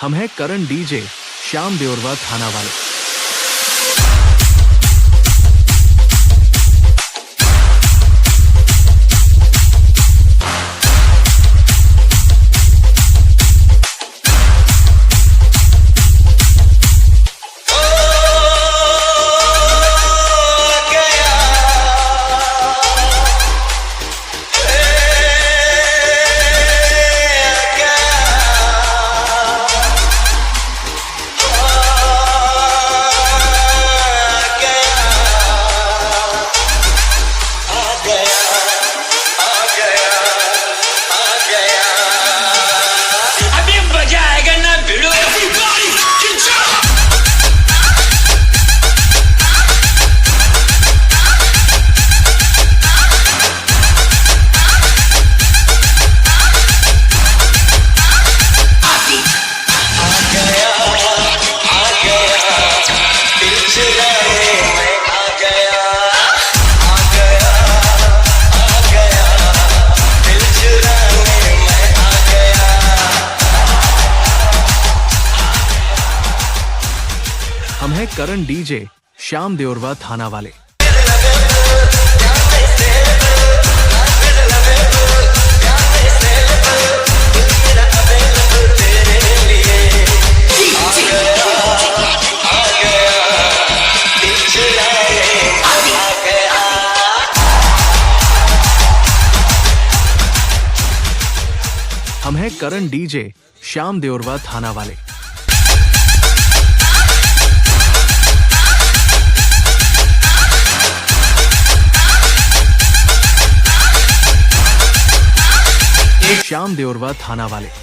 हम हैं करण डीजे, श्याम देओरवा थाना वाले। हम हैं करण डीजे, श्याम देओरवा थाना वाले। हम हैं करण डीजे, श्याम देओरवा थाना वाले। श्याम देओरवा थाना वाले।